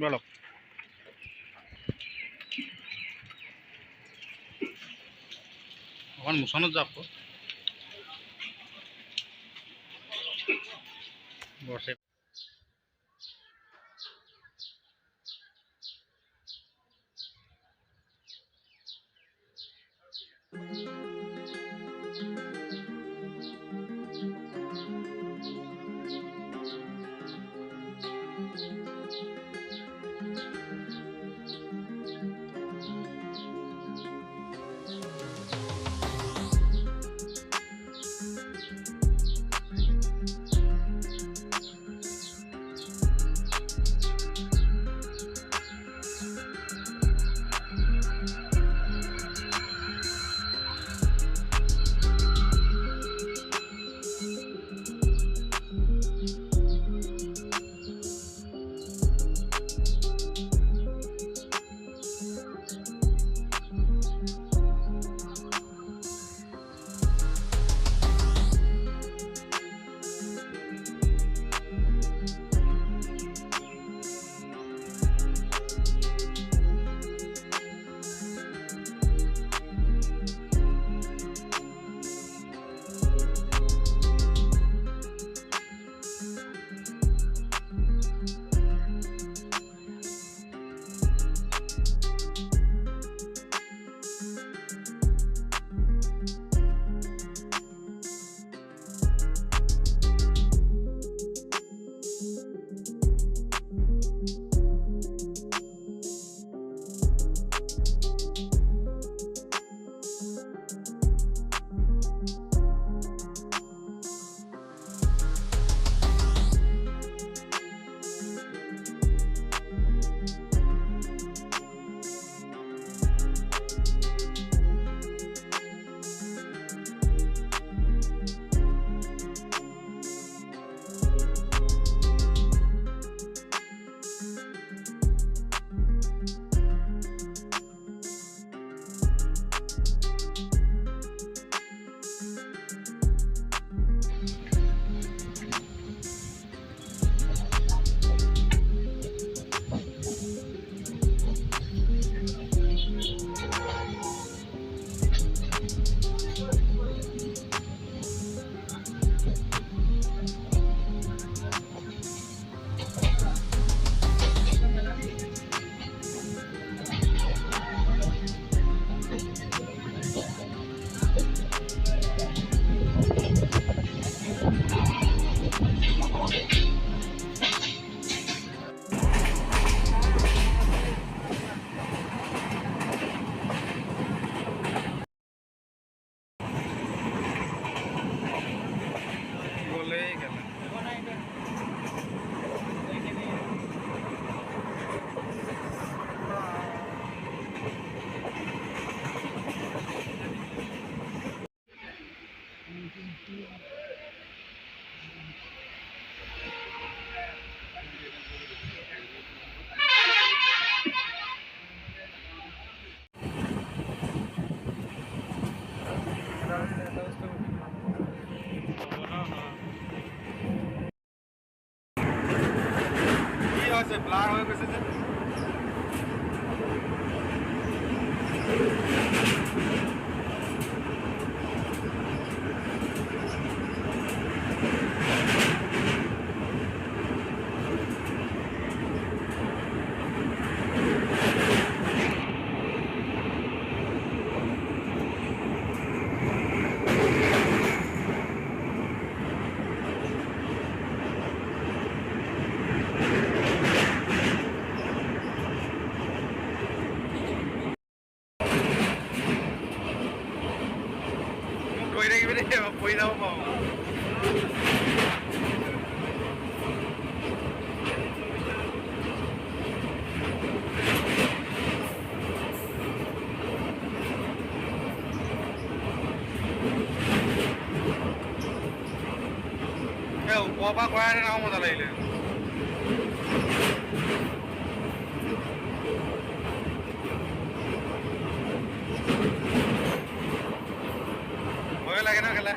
বলক অকণ মোচনত যাওক বৰ্ষে ব্লাৰ হৈ গৈছে যে পৰি যাব পাৰোঁ ওপৰৰ পৰা কৰা হেঁতেন আৰু মজা লাগিলে ভয় লাগে ন খেলা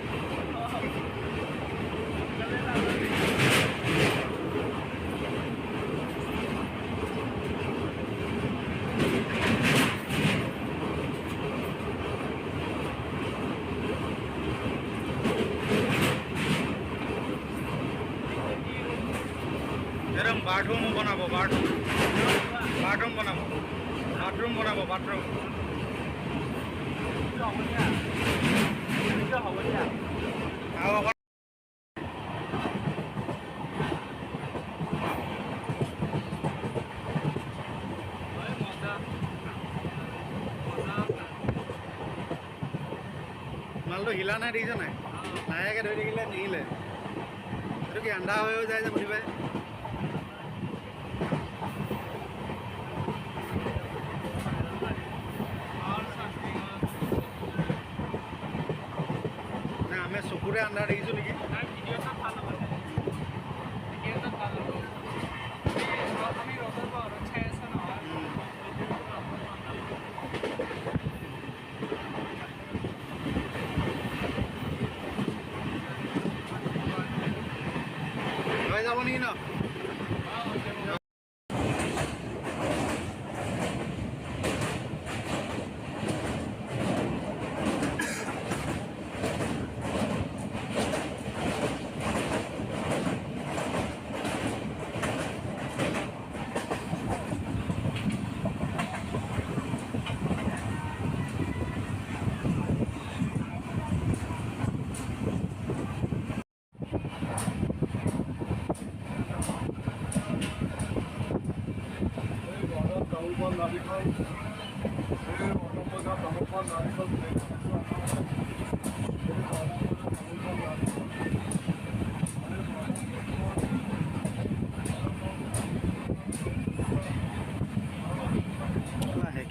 এরকম বাথরুম বানাবো বাথরুম বানাবো বাথরুম মালটো হিলা নাই দেখিছ নাই লাহেকে ধৰি থাকিলে নিহিলে এইটো কি আন্ধা হৈ যায় যে প্ৰতিবাৰে না আমি চকুৰে আন্ধা দেখিছোঁ নেকি যাব নেকি ন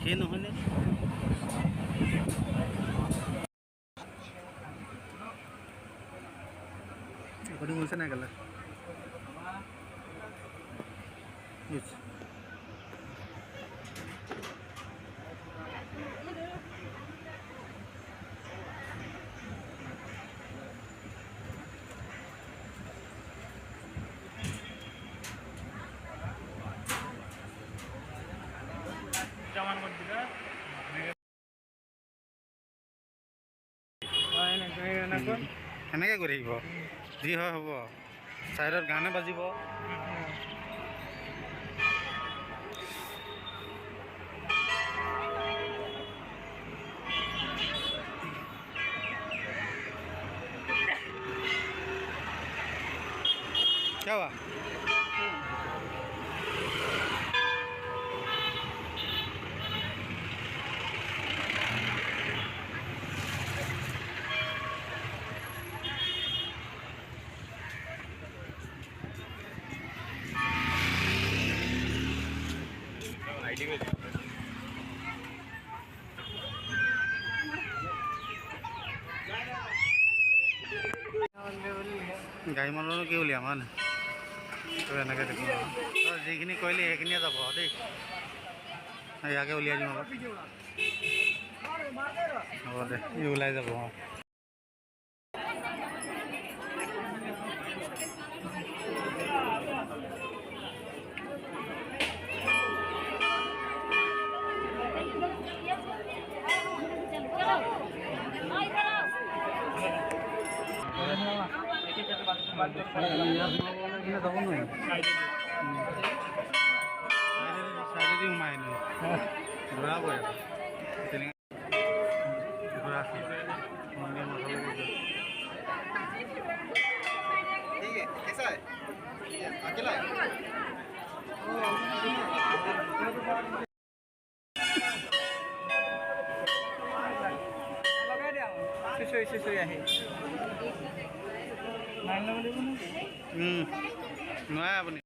শেষেই নহয়নে রেকর্ডিং হচ্ছে না গেলে এনেকৈ কৰি থাকিব যি হয় হ'ব চাইডত গানে বাজিব क्या हुआ গাড়ী মটৰনো কি উলিয়াম হয় নাই তই এনেকৈ দেখোঁ তই যিখিনি কৰিলি সেইখিনিয়ে যাব দেই ইয়াকে উলিয়াই দিম আকৌ হ'ব দে ই ওলাই যাব অঁ যাব নোৱাৰি চাইডেদি সোমাই নো ঘূৰাবই তেনেকৈ ঘূৰা মন্দিৰ মঠালৈ গৈছে कैसा है अकेला है নোৱাৰে আপুনি